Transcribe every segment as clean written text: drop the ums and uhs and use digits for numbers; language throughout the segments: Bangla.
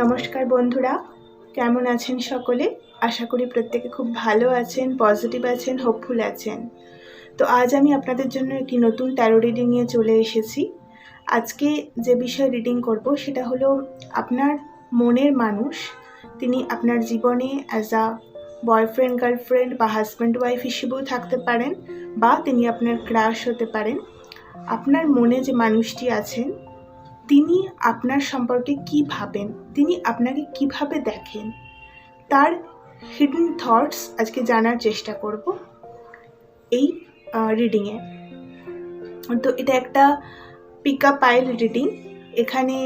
নমস্কার বন্ধুরা, কেমন আছেন সকলে? আশা করি প্রত্যেকে খুব ভালো আছেন, পজিটিভ আছেন, হোপফুল আছেন। তো আজ আমি আপনাদের জন্য একটি নতুন ট্যারো রিডিং নিয়ে চলে এসেছি। আজকে যে বিষয়ে রিডিং করব সেটা হলো আপনার মনের মানুষ, তিনি আপনার জীবনে অ্যাজ আ বয়ফ্রেন্ড, গার্লফ্রেন্ড বা হাজব্যান্ড ওয়াইফ হিসেবেও থাকতে পারেন, বা তিনি আপনার ক্রাশ হতে পারেন। আপনার মনে যে মানুষটি আছেন তিনি আপনার সম্পর্কে কী ভাবেন, তিনি আপনাকে কিভাবে দেখেন, তার হিডেন থটস আজকে জানার চেষ্টা করব এই রিডিংয়ে। তো এটা একটা পিকা পাইল রিডিং। এখানে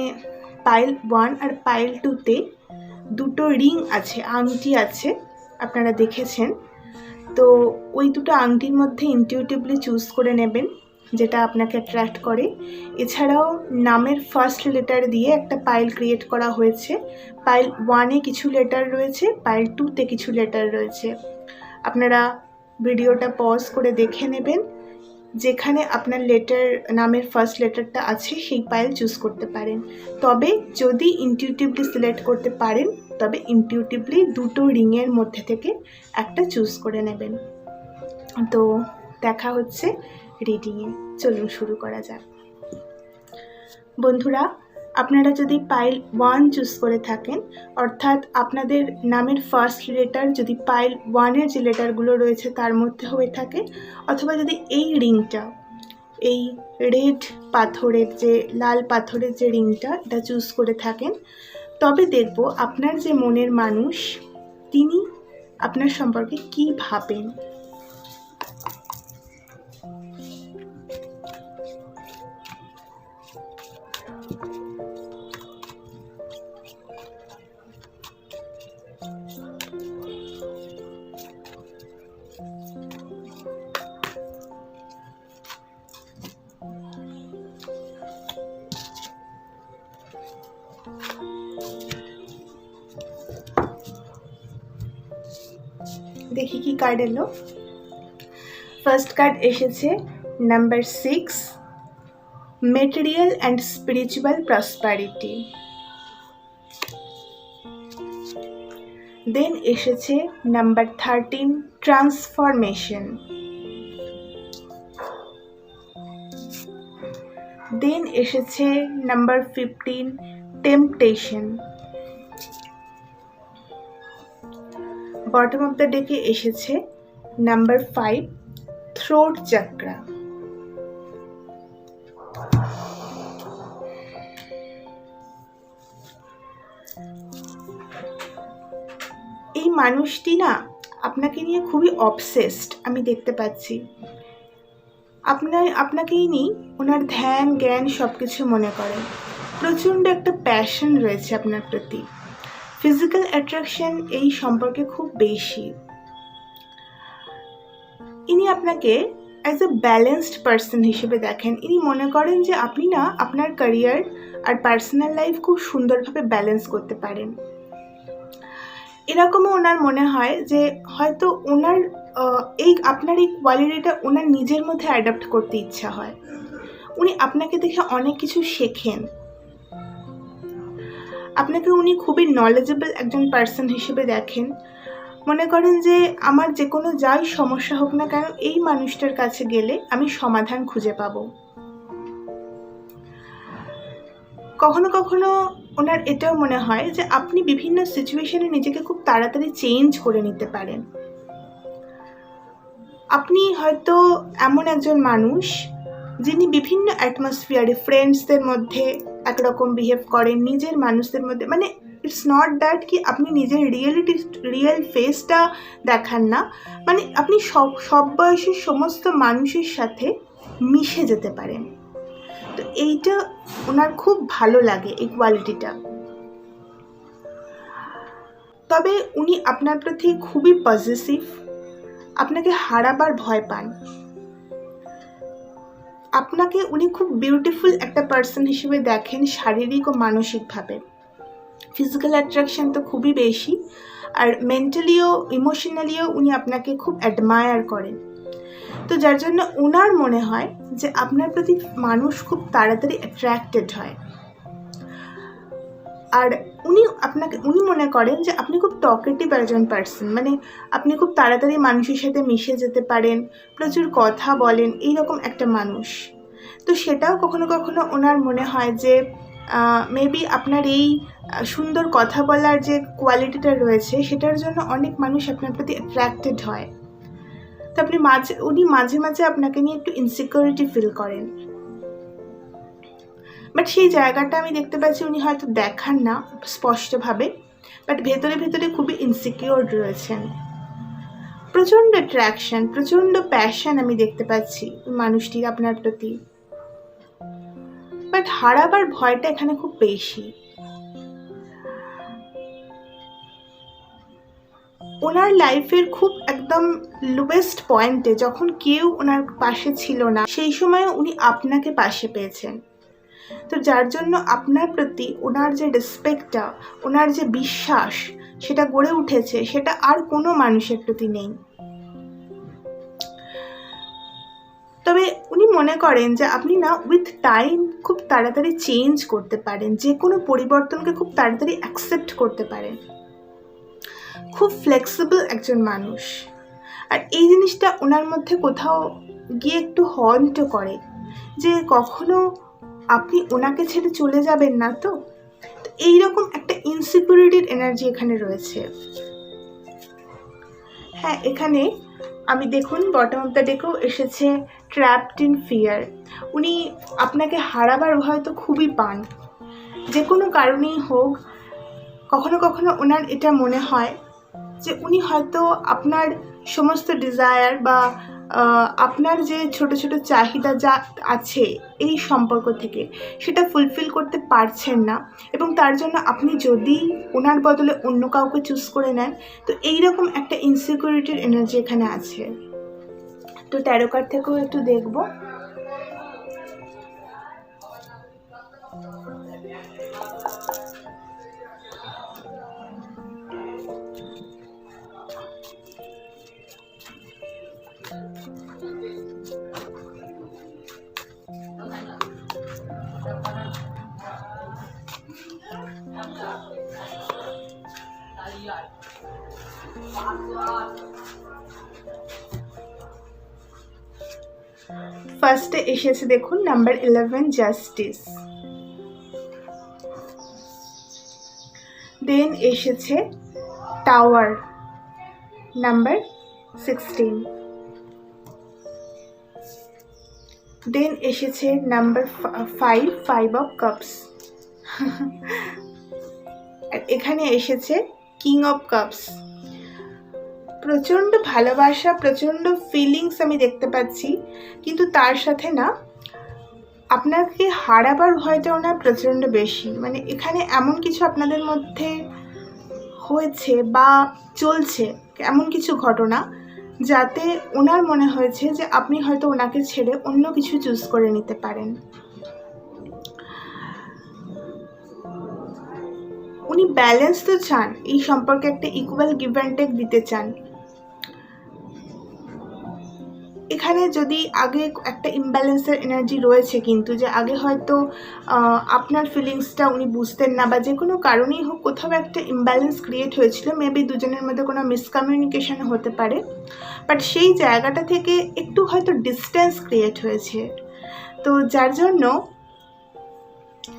পাইল 1 আর পাইল 2-তে দুটো রিং আছে, আংটি আছে, আপনারা দেখেছেন। তো ওই দুটো আংটির মধ্যে ইনটিউটিভলি চুজ করে নেবেন যেটা আপনাকে অ্যাট্রাক্ট করে। এছাড়াও নামের ফার্স্ট লেটার দিয়ে একটা পাইল ক্রিয়েট করা হয়েছে। পাইল 1-এ কিছু লেটার রয়েছে, পাইল 2-তে কিছু লেটার রয়েছে। আপনারা ভিডিওটা পজ করে দেখে নেবেন, যেখানে আপনার নামের ফার্স্ট লেটারটা আছে সেই পাইল চুজ করতে পারেন। তবে যদি ইনটিউটিভলি সিলেক্ট করতে পারেন তবে ইনটিউটিভলি দুটো রিংয়ের মধ্যে থেকে একটা চুজ করে নেবেন। তো দেখা হচ্ছে রিডিংয়ে, চলুন শুরু করা যাক। বন্ধুরা, আপনারা যদি পাইল 1 চুজ করে থাকেন, অর্থাৎ আপনাদের নামের ফার্স্ট লেটার যদি পাইল 1-এর যে লেটারগুলো রয়েছে তার মধ্যে হয়ে থাকে, অথবা যদি এই রিংটা, এই রেড পাথরের যে লাল পাথরের যে রিংটা এটা চুজ করে থাকেন, তবে দেখব আপনার যে মনের মানুষ তিনি আপনার সম্পর্কে কী ভাবেন। দেখি কি কার্ড এলো। ফার্স্ট কার্ড এসেছে number 6, material and spiritual prosperity. Then এসেছে নাম্বার 13, ট্রান্সফরমেশন। দেন এসেছে number 15, temptation. Bottom of the ডেকে এসেছে নাম্বার 5, থ্রোট চাকরা। এই মানুষটি না আপনাকে নিয়ে খুবই অবসেসড আমি দেখতে পাচ্ছি। আপনাকেই নিয়ে ওনার ধ্যান জ্ঞান সব কিছু মনে করেন। প্রচণ্ড একটা প্যাশন রয়েছে আপনার প্রতি। ফিজিক্যাল অ্যাট্রাকশন এই সম্পর্কে খুব বেশি। ইনি আপনাকে অ্যাজ এ ব্যালেন্সড পার্সন হিসেবে দেখেন। ইনি মনে করেন যে আপনি না আপনার ক্যারিয়ার আর পার্সোনাল লাইফ খুব সুন্দরভাবে ব্যালেন্স করতে পারেন। এরকমও ওনার মনে হয় যে হয়তো ওনার আপনার এই কোয়ালিটিটা ওনার নিজের মধ্যে অ্যাডাপ্ট করতে ইচ্ছা হয়। উনি আপনাকে দেখে অনেক কিছু শেখেন। আপনাকে উনি খুবই নলেজেবল একজন পার্সন হিসেবে দেখেন। মনে করেন যে আমার যে কোনো যাই সমস্যা হোক না কেন এই মানুষটার কাছে গেলে আমি সমাধান খুঁজে পাবো। কখনো কখনো ওনার এটাও মনে হয় যে আপনি বিভিন্ন সিচুয়েশনে নিজেকে খুব তাড়াতাড়ি চেঞ্জ করে নিতে পারেন। আপনি হয়তো এমন একজন মানুষ যিনি বিভিন্ন অ্যাটমসফিয়ারে ফ্রেন্ডসদের মধ্যে একরকম বিহেভ করেন, নিজের মানুষদের মধ্যে, মানে ইটস নট দ্যাট কি আপনি নিজের রিয়েল ফেসটা দেখান না, মানে আপনি সব বয়সের সমস্ত মানুষের সাথে মিশে যেতে পারেন। তো এইটা ওনার খুব ভালো লাগে, এই কোয়ালিটিটা। তবে উনি আপনার প্রতি খুবই পজিটিভ, আপনাকে হারাবার ভয় পান। আপনাকে উনি খুব বিউটিফুল একটা পার্সন হিসেবে দেখেন, শারীরিক ও মানসিকভাবে। ফিজিক্যাল অ্যাট্রাকশন তো খুবই বেশি, আর মেন্টালিও ইমোশনালিও উনি আপনাকে খুব অ্যাডমায়ার করেন। তো যার জন্য ওনার মনে হয় যে আপনার প্রতি মানুষ খুব তাড়াতাড়ি অ্যাট্রাক্টেড হয়। আর উনি মনে করেন যে আপনি খুব টকেটিভ একজন পার্সন, মানে আপনি খুব তাড়াতাড়ি মানুষের সাথে মিশে যেতে পারেন, প্রচুর কথা বলেন, এইরকম একটা মানুষ। তো সেটাও কখনো কখনো ওনার মনে হয় যে মেবি আপনার এই সুন্দর কথা বলার যে কোয়ালিটিটা রয়েছে সেটার জন্য অনেক মানুষ আপনার প্রতি অ্যাট্রাক্টেড হয়। তো উনি মাঝে মাঝে আপনাকে নিয়ে একটু ইনসিকিউরিটি ফিল করেন, বাট সেই জায়গাটা আমি দেখতে পাচ্ছি উনি হয়তো দেখান না স্পষ্টভাবে, বাট ভেতরে ভেতরে খুবই ইনসিকিউর রয়েছেন। প্রচণ্ড অ্যাট্রাকশন, প্রচণ্ড প্যাশন আমি দেখতে পাচ্ছি মানুষটির আপনার প্রতি, বাট হারাবার ভয়টা এখানে খুব বেশি। ওনার লাইফের খুব একদম লোয়েস্ট পয়েন্টে যখন কেউ ওনার পাশে ছিল না, সেই সময় উনি আপনাকে পাশে পেয়েছেন। তো যার জন্য আপনার প্রতি ওনার যে রেসপেক্টটা, ওনার যে বিশ্বাস সেটা গড়ে উঠেছে, সেটা আর কোনো মানুষের প্রতি নেই। তবে উনি মনে করেন যে আপনি না উইথ টাইম খুব তাড়াতাড়ি চেঞ্জ করতে পারেন, যে কোনো পরিবর্তনকে খুব তাড়াতাড়ি অ্যাকসেপ্ট করতে পারেন, খুব ফ্লেক্সিবল একজন মানুষ। আর এই জিনিসটা ওনার মধ্যে কোথাও গিয়ে একটু হন্টও করে যে কখনো আপনি ওনাকে ছেড়ে চলে যাবেন না। তো এইরকম একটা ইনসিকিউরিটির এনার্জি এখানে রয়েছে। হ্যাঁ, এখানে আমি দেখুন বটম অফ দ্য ডেকেও এসেছে ট্র্যাপড ইন ফিয়ার। উনি আপনাকে হারাবার ভয় তো খুবই পান, যে কোনো কারণেই হোক। কখনো কখনো ওনার এটা মনে হয় যে উনি হয়তো আপনার সমস্ত ডিজায়ার বা আপনার যে ছোট ছোট চাহিদা যা আছে এই সম্পর্ক থেকে, সেটা ফুলফিল করতে পারছেন না, এবং তার জন্য আপনি যদি ওনার বদলে অন্য কাউকে চুজ করে নেন, তো এইরকম একটা ইনসিকিউরিটির এনার্জি এখানে আছে। তো ট্যারো কার্ড থেকেও একটু দেখব। ফার্স্টে এসেছে দেখুন নাম্বার 11 জাস্টিস, দেন এসেছে টাওয়ার নাম্বার 16, দেন এসেছে নাম্বার 5 অফ কাপস, আর এখানে এসেছে কিং অফ কাপস। প্রচণ্ড ভালোবাসা, প্রচণ্ড ফিলিংস আমি দেখতে পাচ্ছি, কিন্তু তার সাথে না আপনাকে হারাবার ভয়টা ওনার প্রচণ্ড বেশি। মানে এখানে এমন কিছু আপনাদের মধ্যে হয়েছে বা চলছে, এমন কিছু ঘটনা যাতে ওনার মনে হয়েছে যে আপনি হয়তো ওনাকে ছেড়ে অন্য কিছু চুজ করে নিতে পারেন। উনি ব্যালেন্স তো চান, এই সম্পর্কে একটা ইকুয়াল গিভ অ্যান্ড টেক দিতে চান। এখানে যদি আগে একটা ইমব্যালেন্সের এনার্জি রয়েছে, কিন্তু যে আগে হয়তো আপনার ফিলিংসটা উনি বুঝতেন না, বা যে কোনো কারণেই হোক কোথাও একটা ইমব্যালেন্স ক্রিয়েট হয়েছিল, মেবি দুজনের মধ্যে কোনো মিসকমিউনিকেশন হতে পারে, বাট সেই জায়গাটা থেকে একটু হয়তো ডিস্টেন্স ক্রিয়েট হয়েছে। তো যার জন্য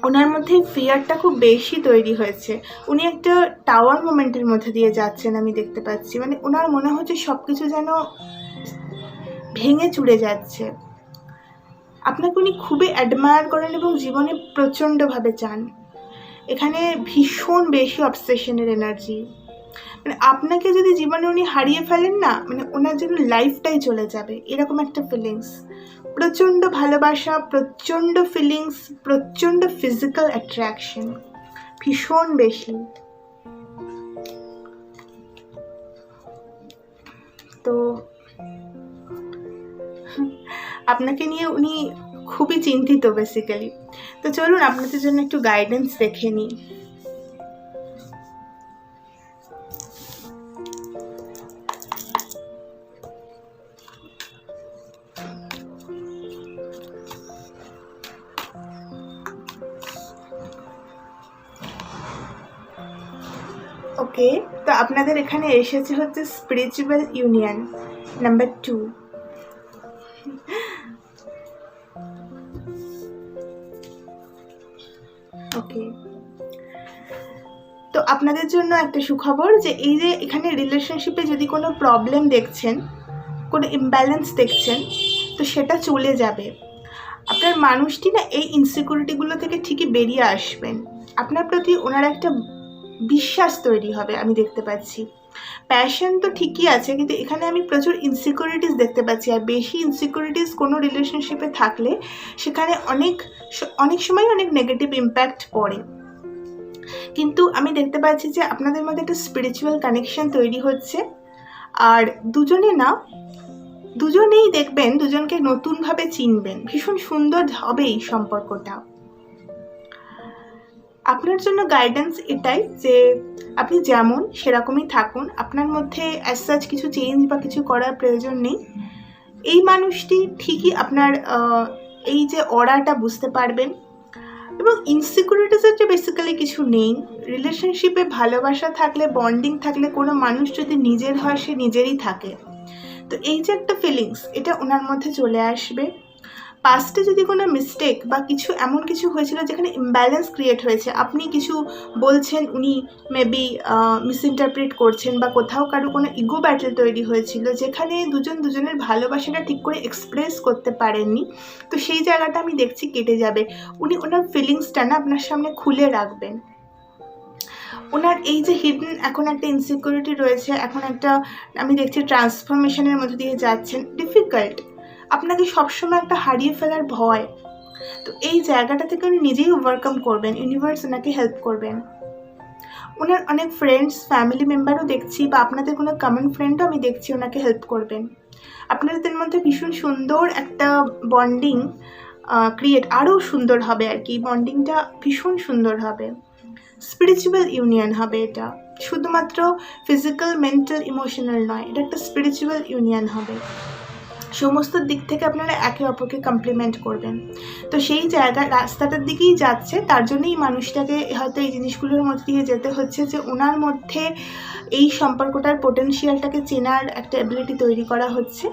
ওনার মধ্যে ফিয়ারটা খুব বেশি তৈরি হয়েছে। উনি একটা টাওয়ার মোমেন্টের মধ্যে দিয়ে যাচ্ছেন আমি দেখতে পাচ্ছি। মানে ওনার মনে হচ্ছে সব কিছু যেন ভেঙে চুরে যাচ্ছে। আপনাকে উনি খুবই অ্যাডমায়ার করেন এবং জীবনে প্রচণ্ডভাবে চান। এখানে ভীষণ বেশি অবসেশনের এনার্জি। মানে আপনাকে যদি জীবনে উনি হারিয়ে ফেলেন না, মানে ওনার জন্য লাইফটাই চলে যাবে, এরকম একটা ফিলিংস। প্রচণ্ড ভালোবাসা, প্রচণ্ড ফিলিংস, প্রচণ্ড ফিজিক্যাল অ্যাট্রাকশন, ভীষণ বেশি। তো আপনাকে নিয়ে উনি খুবই চিন্তিত বেসিক্যালি। তো চলুন আপনাদের জন্য একটু গাইডেন্স দেখে নিই। ওকে, তো আপনাদের এখানে এসেছে হচ্ছে স্পিরিচুয়াল ইউনিয়ন নাম্বার 2। ওকে, তো আপনাদের জন্য একটা সুখবর যে এই যে এখানে রিলেশনশিপে যদি কোনো প্রবলেম দেখছেন, কোনো ইমব্যালেন্স দেখছেন, তো সেটা চলে যাবে। আপনার মানুষটি না এই ইনসিকিউরিটিগুলো থেকে ঠিকই বেরিয়ে আসবেন। আপনার প্রতি ওনার একটা বিশ্বাস তৈরি হবে, আমি দেখতে পাচ্ছি। প্যাশন তো ঠিকই আছে, কিন্তু এখানে আমি প্রচুর ইনসিকিউরিটিস দেখতে পাচ্ছি। আর বেশি ইনসিকিউরিটিস কোনো রিলেশনশিপে থাকলে সেখানে অনেক সময় অনেক নেগেটিভ ইম্প্যাক্ট পড়ে। কিন্তু আমি দেখতে পাচ্ছি যে আপনাদের মধ্যে একটা স্পিরিচুয়াল কানেকশন তৈরি হচ্ছে। আর দুজনেই দেখবেন দুজনকে নতুনভাবে চিনবেন। ভীষণ সুন্দর হবে এই সম্পর্কটা। আপনার জন্য গাইডেন্স এটাই যে আপনি যেমন সেরকমই থাকুন। আপনার মধ্যে অ্যাজ সাচ কিছু চেঞ্জ বা কিছু করার প্রয়োজন নেই। এই মানুষটি ঠিকই আপনার এই যে অরাটা বুঝতে পারবেন। এবং ইনসিকিউরিটিসের যে বেসিক্যালি কিছু নেই। রিলেশনশিপে ভালোবাসা থাকলে, বন্ডিং থাকলে, কোনো মানুষ যদি নিজের হয় সে নিজেরই থাকে। তো এই যে একটা ফিলিংস, এটা ওনার মধ্যে চলে আসবে। পাস্টে যদি কোনো মিস্টেক বা কিছু এমন কিছু হয়েছিল যেখানে ইমব্যালেন্স ক্রিয়েট হয়েছে, আপনি কিছু বলছেন, উনি মেবি মিসইন্টারপ্রিট করছেন, বা কোথাও কারো কোনো ইগো ব্যাটেল তৈরি হয়েছিল যেখানে দুজনের ভালোবাসাটা ঠিক করে এক্সপ্রেস করতে পারেননি, তো সেই জায়গাটা আমি দেখছি কেটে যাবে। উনি ওনার ফিলিংসটা না আপনার সামনে খুলে রাখবেন। ওনার এই যে হিডেন এখন একটা ইনসিকিউরিটি রয়েছে, এখন একটা আমি দেখছি ট্রান্সফরমেশনের মধ্যে দিয়ে যাচ্ছেন। ডিফিকাল্ট, আপনাকে সবসময় একটা হারিয়ে ফেলার ভয়, তো এই জায়গাটা থেকে উনি নিজেই ওভারকাম করবেন। ইউনিভার্স ওনাকে হেল্প করবেন। ওনার অনেক ফ্রেন্ডস, ফ্যামিলি মেম্বারও দেখছি, বা আপনাদের কোনো কমন ফ্রেন্ডও আমি দেখছি ওনাকে হেল্প করবেন। আপনাদের মধ্যে ভীষণ সুন্দর একটা বন্ডিং ক্রিয়েট, আরও সুন্দর হবে আর কি। বন্ডিংটা ভীষণ সুন্দর হবে। স্পিরিচুয়াল ইউনিয়ন হবে এটা, শুধুমাত্র ফিজিক্যাল, মেন্টাল, ইমোশনাল নয়, এটা একটা স্পিরিচুয়াল ইউনিয়ন হবে। সমস্ত দিক থেকে আপনারা একে অপরকে কমপ্লিমেন্ট করবেন। তো সেই জায়গায় রাস্তাটার দিকেই যাচ্ছে, তার জন্যই মানুষটাকে হয়তো এই জিনিসগুলোর মধ্যে দিয়ে যেতে হচ্ছে, যে ওনার মধ্যে এই সম্পর্কটার পোটেনশিয়ালটাকে চেনার একটা অ্যাবিলিটি তৈরি করা হচ্ছে।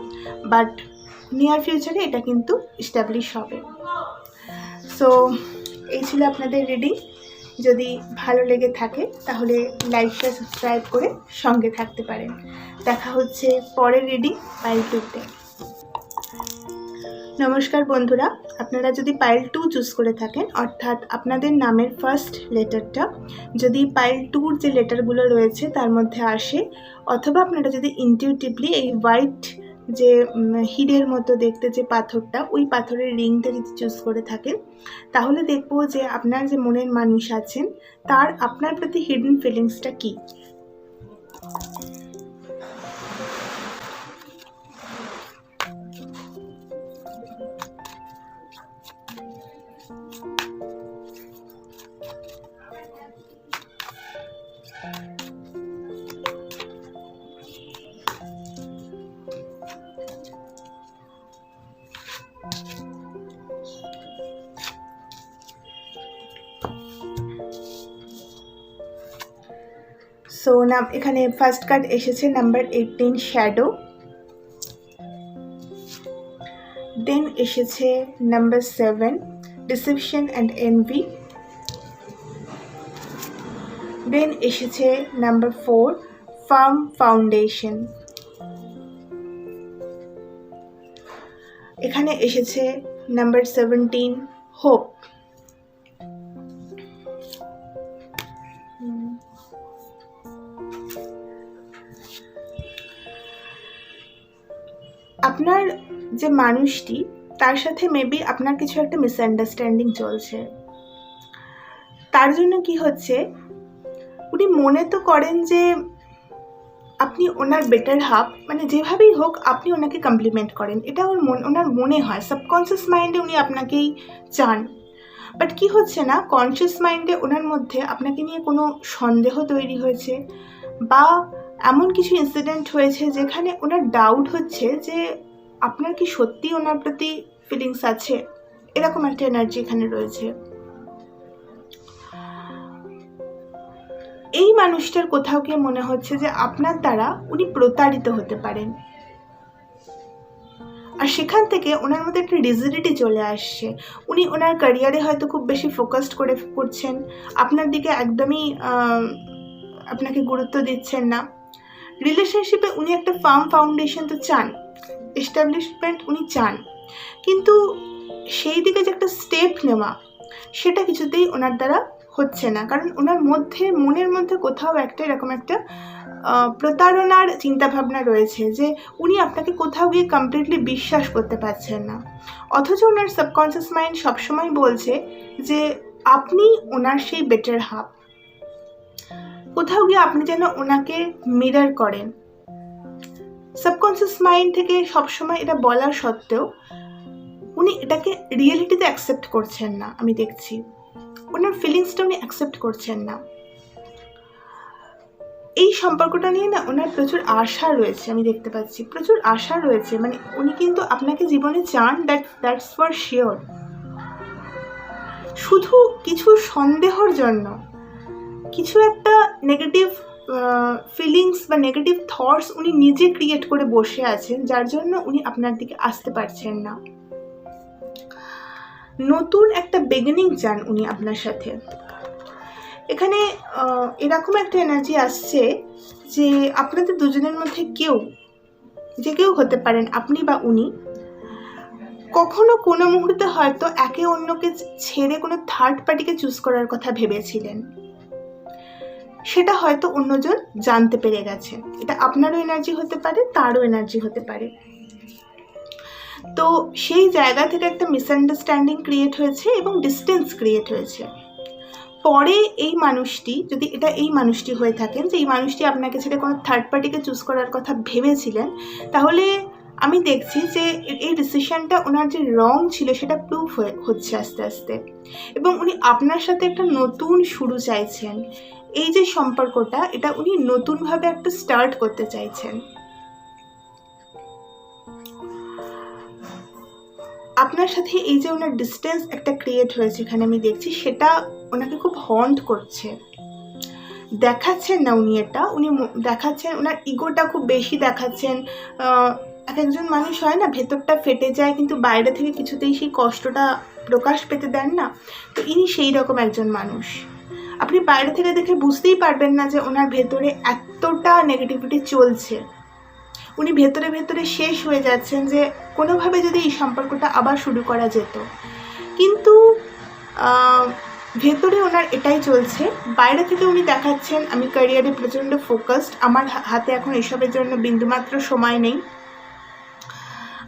বাট নিয়ার ফিউচারে এটা কিন্তু এস্টাবলিশ হবে। সো এই ছিল আপনাদের রিডিং। যদি ভালো লেগে থাকে তাহলে লাইকটা সাবস্ক্রাইব করে সঙ্গে থাকতে পারেন। দেখা হচ্ছে পরের রিডিং পাইল 2-তে। নমস্কার বন্ধুরা, আপনারা যদি পাইল 2 চুজ করে থাকেন, অর্থাৎ আপনাদের নামের ফার্স্ট লেটারটা যদি পাইল 2-র যে লেটারগুলো রয়েছে তার মধ্যে আসে, অথবা আপনারা যদি ইনটিউটিভলি এই হোয়াইট যে হিরের মতো দেখতে যে পাথরটা, ওই পাথরের রিংটা যদি চুজ করে থাকেন, তাহলে দেখবো যে আপনার যে মনের মানুষ আছেন তার আপনার প্রতি হিডেন ফিলিংসটা কী। সো এখানে ফার্স্ট কার্ড এসেছে নাম্বার 18 শ্যাডো, দেন এসেছে নাম্বার 7 ডিসেপশন অ্যান্ড এনভি, দেন এসেছে নাম্বার 4 ফার্ম ফাউন্ডেশন, এখানে এসেছে নাম্বার 17 হোপ। আপনার যে মানুষটি, তার সাথে মেবি আপনার কিছু একটা মিসআন্ডারস্ট্যান্ডিং চলছে। তার জন্য কি হচ্ছে, উনি মনে তো করেন যে আপনি ওনার বেটার হাফ, মানে যেভাবেই হোক আপনি ওনাকে কমপ্লিমেন্ট করেন, এটা ওনার মনে হয়। সাবকনসিয়াস মাইন্ডে উনি আপনাকেই চান। বাট কি হচ্ছে না, কনসিয়াস মাইন্ডে ওনার মধ্যে আপনাকে নিয়ে কোনো সন্দেহ তৈরি হয়েছে, বা এমন কিছু ইনসিডেন্ট হয়েছে যেখানে ওনার ডাউট হচ্ছে যে আপনার কি সত্যি ওনার প্রতি ফিলিংস আছে। এরকম একটা এনার্জি এখানে রয়েছে। এই মানুষটার কোথাও গিয়ে মনে হচ্ছে যে আপনার দ্বারা উনি প্রতারিত হতে পারেন, আর সেখান থেকে ওনার মধ্যে একটা রিজিডিটি চলে আসছে। উনি ওনার ক্যারিয়ারে হয়তো খুব বেশি ফোকাসড করছেন, আপনার দিকে একদমই আপনাকে গুরুত্ব দিচ্ছেন না। রিলেশনশিপে উনি একটা ফার্ম ফাউন্ডেশন তো চান, এস্টাবলিশমেন্ট উনি চান, কিন্তু সেই দিকে যে একটা স্টেপ নেওয়া সেটা কিছুতেই ওনার দ্বারা হচ্ছে না, কারণ ওনার মনের মধ্যে কোথাও একটা এরকম একটা প্রতারণার চিন্তাভাবনা রয়েছে যে উনি আপনাকে কোথাও গিয়ে কমপ্লিটলি বিশ্বাস করতে পারছেন না, অথচ ওনার সাবকনসিয়াস মাইন্ড সবসময় বলছে যে আপনি ওনার সেই বেটার হাফ। কোথাও গিয়ে আপনি যেন ওনাকে মিরর করেন। সাবকনসিয়াস মাইন্ড থেকে সবসময় এটা বলা সত্ত্বেও উনি এটাকে রিয়েলিটিতে অ্যাকসেপ্ট করছেন না। আমি দেখছি ওনার ফিলিংসটা উনি অ্যাকসেপ্ট করছেন না। এই সম্পর্কটা নিয়ে না ওনার প্রচুর আশা রয়েছে, আমি দেখতে পাচ্ছি প্রচুর আশা রয়েছে, মানে উনি কিন্তু আপনাকে জীবনে চান, দ্যাটস ফর শিওর। শুধু কিছু সন্দেহর জন্য, কিছু একটা নেগেটিভ ফিলিংস বা নেগেটিভ থটস উনি নিজে ক্রিয়েট করে বসে আছেন, যার জন্য উনি আপনার দিকে আসতে পারছেন না। নতুন একটা বিগিনিং চান উনি আপনার সাথে। এখানে এরকম একটা এনার্জি আসছে যে আপনাদের দুজনের মধ্যে কেউ হতে পারেন, আপনি বা উনি, কখনো কোনো মুহূর্তে হয়তো একে অন্যকে ছেড়ে কোনো থার্ড পার্টিকে চুজ করার কথা ভেবেছিলেন, সেটা হয়তো অন্যজন জানতে পেরে গেছে। এটা আপনারও এনার্জি হতে পারে, তারও এনার্জি হতে পারে। তো সেই জায়গা থেকে একটা মিসআন্ডারস্ট্যান্ডিং ক্রিয়েট হয়েছে এবং ডিস্টেন্স ক্রিয়েট হয়েছে। পরে এই মানুষটি, যদি এটা এই মানুষটি হয়ে থাকেন যে এই মানুষটি আপনাকে ছেড়ে কোনো থার্ড পার্টিকে চুজ করার কথা ভেবেছিলেন, তাহলে আমি দেখছি যে এই ডিসিশনটা ওনার যে রং ছিল সেটা প্রুফ হচ্ছে আস্তে আস্তে, এবং উনি আপনার সাথে একটা নতুন শুরু চাইছেন। এই যে সম্পর্কটা, এটা উনি নতুনভাবে একটা স্টার্ট করতে চাইছেন। আপনার সাথে এই যে ওনার ডিস্টেন্স একটা ক্রিয়েট হয়েছে এখানে আমি দেখছি, সেটা ওনাকে খুব হন্ট করছে। দেখাচ্ছেন না উনি, এটা উনি দেখাচ্ছেন, ওনার ইগোটা খুব বেশি দেখাচ্ছেন। এক একজন মানুষ হয় না, ভেতরটা ফেটে যায় কিন্তু বাইরে থেকে কিছুতেই সেই কষ্টটা প্রকাশ পেতে দেন না, তো ইনি সেই রকম একজন মানুষ। আপনি বাইরে থেকে দেখে বুঝতেই পারবেন না যে ওনার ভেতরে এতটা নেগেটিভিটি চলছে। উনি ভেতরে ভেতরে শেষ হয়ে যাচ্ছেন যে কোনোভাবে যদি এই সম্পর্কটা আবার শুরু করা যেত, কিন্তু ভেতরে ওনার এটাই চলছে। বাইরে থেকে উনি দেখাচ্ছেন আমি ক্যারিয়ারে প্রচণ্ড ফোকাসড, আমার হাতে এখন এসবের জন্য বিন্দুমাত্র সময় নেই,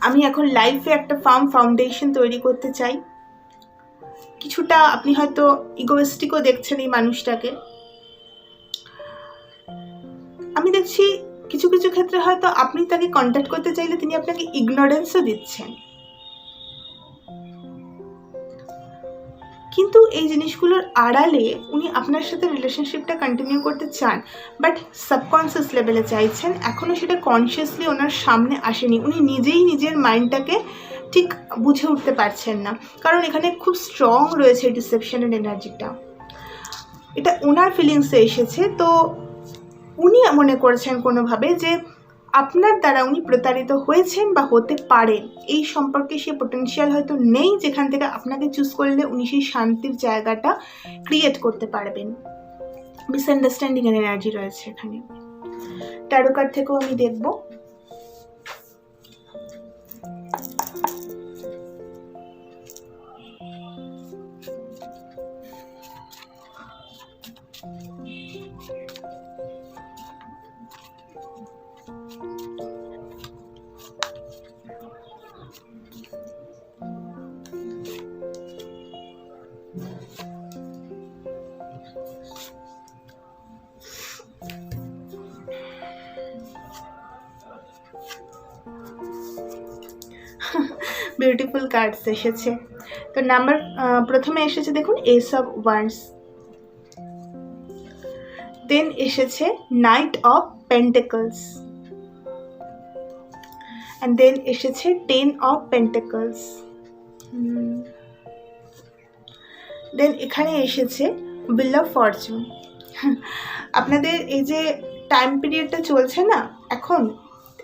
আমি এখন লাইফে একটা ফার্ম ফাউন্ডেশন তৈরি করতে চাই। কিছুটা আপনি হয়তো ইগোইস্টিকও দেখছেন এই মানুষটাকে। আমি দেখছি কিছু কিছু ক্ষেত্রে হয়তো আপনি তাকে কন্ট্যাক্ট করতে চাইলে তিনি আপনাকে ইগনোরেন্সও দিচ্ছেন। কিন্তু এই জিনিসগুলোর আড়ালে উনি আপনার সাথে রিলেশনশিপটা কন্টিনিউ করতে চান, বাট সাবকনসিয়াস লেভেলে চাইছেন। এখনও সেটা কনসিয়াসলি ওনার সামনে আসেনি, উনি নিজেই নিজের মাইন্ডটাকে ঠিক বুঝে উঠতে পারছেন না, কারণ এখানে খুব স্ট্রং রয়েছে ডিসেপশনের এনার্জিটা, এটা ওনার ফিলিংসে এসেছে। তো উনি মনে করছেন কোনোভাবে যে আপনার দ্বারা উনি প্রতারিত হয়েছেন বা হতে পারেন। এই সম্পর্কে সে পোটেনশিয়াল হয়তো নেই যেখান থেকে আপনাকে চুজ করলে উনি সেই শান্তির জায়গাটা ক্রিয়েট করতে পারবেন। মিসআন্ডারস্ট্যান্ডিং এর এনার্জি রয়েছে এখানে। ট্যারো কার্ড থেকেও আমি দেখব। বিউটিফুল কার্ডস এসেছে। তো নাম্বার প্রথমে এসেছে দেখুন এস অফ ওয়ান্ডস, দেন এসেছে knight of pentacles, and then এসেছে 10 অফ পেন্টাকলস, দেন এখানে এসেছে হুইল অফ ফরচুন। আপনাদের এই যে টাইম পিরিয়ডটা চলছে না, এখন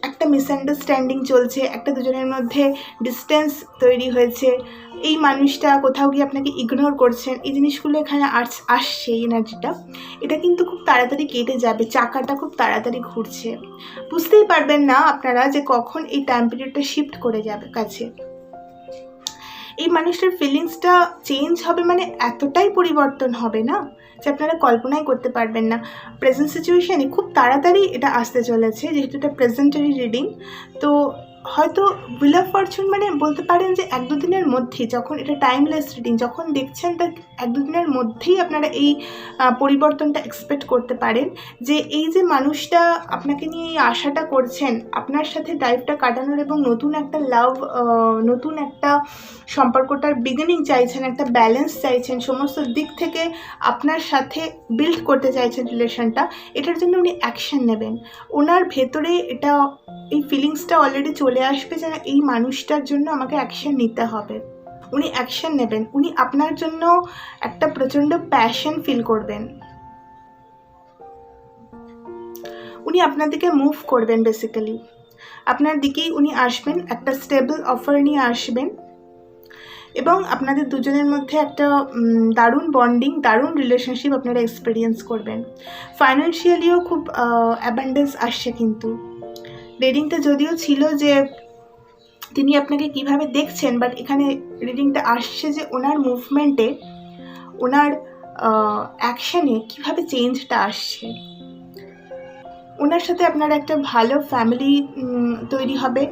একটা মিসআন্ডারস্ট্যান্ডিং চলছে, একটা দুজনের মধ্যে ডিস্টেন্স তৈরি হয়েছে, এই মানুষটা কোথাও গিয়ে আপনাকে ইগনোর করছেন, এই জিনিসগুলো এখানে আসছে, এই এনার্জিটা, এটা কিন্তু খুব তাড়াতাড়ি কেটে যাবে। চাকাটা খুব তাড়াতাড়ি ঘুরছে, বুঝতেই পারবেন না আপনারা যে কখন এই টাইম পিরিয়ডটা শিফট করে যাবে কাছে। এই মানুষটার ফিলিংসটা চেঞ্জ হবে, মানে এতটাই পরিবর্তন হবে না যে আপনারা কল্পনাই করতে পারবেন না। প্রেজেন্ট সিচুয়েশানে খুব তাড়াতাড়ি এটা আসতে চলেছে, যেহেতু এটা প্রেজেন্টারি রিডিং। তো হয়তো হুইল অফ ফরচুন মানে বলতে পারেন যে 1-2 দিনের মধ্যেই, যখন এটা টাইমলেস রিডিং, যখন দেখছেন তার 1-2 দিনের মধ্যেই আপনারা এই পরিবর্তনটা এক্সপেক্ট করতে পারেন যে এই যে মানুষটা আপনাকে নিয়ে এই আশাটা করছেন, আপনার সাথে লাইফটা কাটানোর এবং নতুন একটা লাভ, নতুন একটা সম্পর্কটার বিগিনিং চাইছেন, একটা ব্যালেন্স চাইছেন, সমস্ত দিক থেকে আপনার সাথে বিল্ড করতে চাইছেন রিলেশনটা, এটার জন্য উনি অ্যাকশন নেবেন। ওনার ভেতরে এটা, এই ফিলিংসটা অলরেডি চলে আসবে যে এই মানুষটার জন্য আমাকে অ্যাকশন নিতে হবে। উনি অ্যাকশন নেবেন, উনি আপনার জন্য একটা প্রচণ্ড প্যাশন ফিল করবেন, উনি আপনার দিকে মুভ করবেন, বেসিক্যালি আপনার দিকেই উনি আসবেন, একটা স্টেবল অফার নিয়ে আসবেন এবং আপনাদের দুজনের মধ্যে একটা দারুণ বন্ডিং, দারুণ রিলেশনশিপ আপনারা এক্সপিরিয়েন্স করবেন। ফাইন্যান্সিয়ালিও খুব অ্যাবান্ডেন্স আসছে। কিন্তু রিডিংটা যদিও ছিল যে তিনি আপনাকে কিভাবে দেখছেন, বাট এখানে রিডিংটা আসছে যে ওনার মুভমেন্টে, ওনার অ্যাকশানে কীভাবে চেঞ্জটা আসছে। ওনার সাথে আপনার একটা ভালো ফ্যামিলি তৈরি হবে,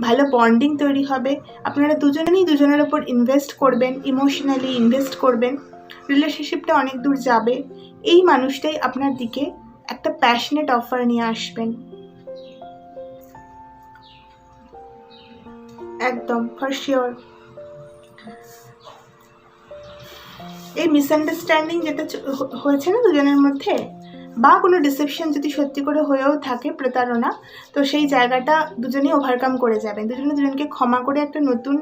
ভালো বন্ডিং তৈরি হবে, আপনারা দুজনেই দুজনের ওপর ইনভেস্ট করবেন, ইমোশনালি ইনভেস্ট করবেন, রিলেশনশিপটা অনেক দূর যাবে। এই মানুষটাই আপনার দিকে একটা প্যাশনেট অফার নিয়ে আসবেন, একদম ফর শিওর। এই মিসআন্ডারস্ট্যান্ডিং যেটা হয়েছে না দুজনের মধ্যে, বা কোনো ডিসেপশন যদি সত্যি করে হয়েও থাকে, প্রতারণা, তো সেই জায়গাটা দুজনেই ওভারকাম করে যাবেন, দুজনে দুজনকে ক্ষমা করে একটা নতুন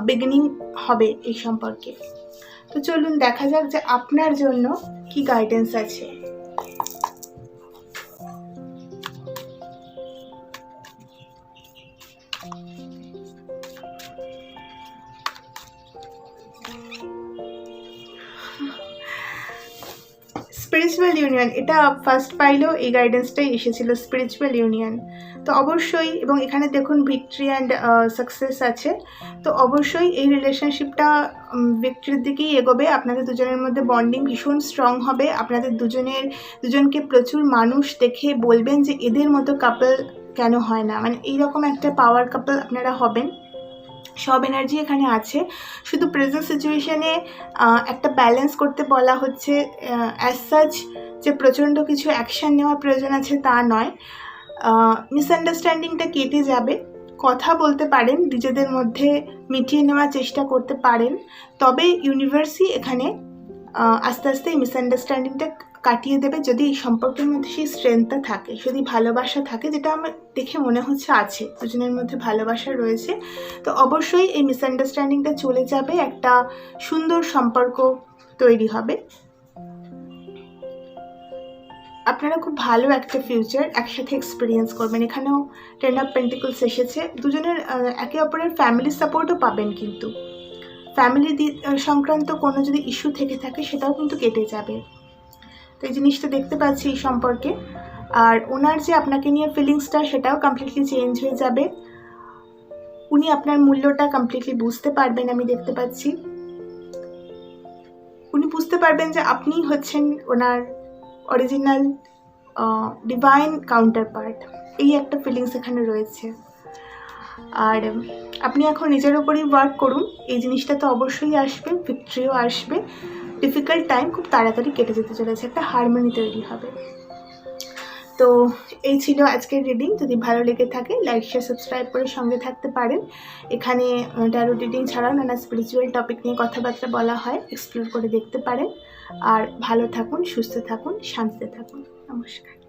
বিগিনিং হবে এই সম্পর্কে। তো চলুন দেখা যাক যে আপনার জন্য কি গাইডেন্স আছে। স্পিরিচুয়াল ইউনিয়ন, এটা ফার্স্ট পাইলেও এই গাইডেন্সটাই এসেছিল, স্পিরিচুয়াল ইউনিয়ন। তো অবশ্যই, এবং এখানে দেখুন ভিক্টরি অ্যান্ড সাকসেস আছে, তো অবশ্যই এই রিলেশনশিপটা ভিক্টরির দিকেই এগোবে। আপনাদের দুজনের মধ্যে বন্ডিং ভীষণ স্ট্রং হবে, আপনাদের দুজনকে প্রচুর মানুষ দেখে বলবেন যে এদের মতো কাপল কেন হয় না, মানে এইরকম একটা পাওয়ার কাপল আপনারা হবেন। সব এনার্জি এখানে আছে, শুধু প্রেজেন্ট সিচুয়েশানে একটা ব্যালেন্স করতে বলা হচ্ছে। অ্যাজ সাচ যে প্রচণ্ড কিছু অ্যাকশান নেওয়ার প্রয়োজন আছে তা নয়, মিসআন্ডারস্ট্যান্ডিংটা কেটে যাবে, কথা বলতে পারেন, নিজেদের মধ্যে মিটিয়ে নেওয়ার চেষ্টা করতে পারেন। তবে ইউনিভার্সই এখানে আস্তে আস্তে এই মিসআন্ডারস্ট্যান্ডিংটা কাটিয়ে দেবে, যদি এই সম্পর্কের মধ্যে সেই স্ট্রেংথটা থাকে, যদি ভালোবাসা থাকে, যেটা আমার দেখে মনে হচ্ছে আছে, দুজনের মধ্যে ভালোবাসা রয়েছে, তো অবশ্যই এই মিসআন্ডারস্ট্যান্ডিংটা চলে যাবে, একটা সুন্দর সম্পর্ক তৈরি হবে। আপনারা খুব ভালো একটা ফিউচার একসাথে এক্সপিরিয়েন্স করবেন। এখানেও 10 অফ পেন্টিকলস এসেছে, দুজনের একে অপরের ফ্যামিলি সাপোর্টও পাবেন, কিন্তু ফ্যামিলি সংক্রান্ত কোনো যদি ইস্যু থেকে থাকে সেটাও কিন্তু কেটে যাবে। তো এই জিনিসটা দেখতে পাচ্ছি এই সম্পর্কে। আর ওনার যে আপনাকে নিয়ে ফিলিংসটা, সেটাও কমপ্লিটলি চেঞ্জ হয়ে যাবে, উনি আপনার মূল্যটা কমপ্লিটলি বুঝতে পারবেন, আমি দেখতে পাচ্ছি। উনি বুঝতে পারবেন যে আপনি হচ্ছেন ওনার অরিজিনাল ডিভাইন কাউন্টার পার্ট, এই একটা ফিলিংস এখানে রয়েছে। আর আপনি এখন নিজের ওপরই ওয়ার্ক করুন, এই জিনিসটা তো অবশ্যই আসবে, ভিক্টরিও আসবে, ডিফিকাল্ট টাইম খুব তাড়াতাড়ি কেটে যেতে চলেছে, একটা হারমোনি তৈরি হবে। তো এই ছিল আজকের রিডিং। যদি ভালো লেগে থাকে লাইক শেয়ার সাবস্ক্রাইব করে সঙ্গে থাকতে পারেন। এখানে ট্যারো রিডিং ছাড়াও নানা স্পিরিচুয়াল টপিক নিয়ে কথাবার্তা বলা হয়, এক্সপ্লোর করে দেখতে পারেন। আর ভালো থাকুন, সুস্থ থাকুন, শান্তিতে থাকুন। নমস্কার।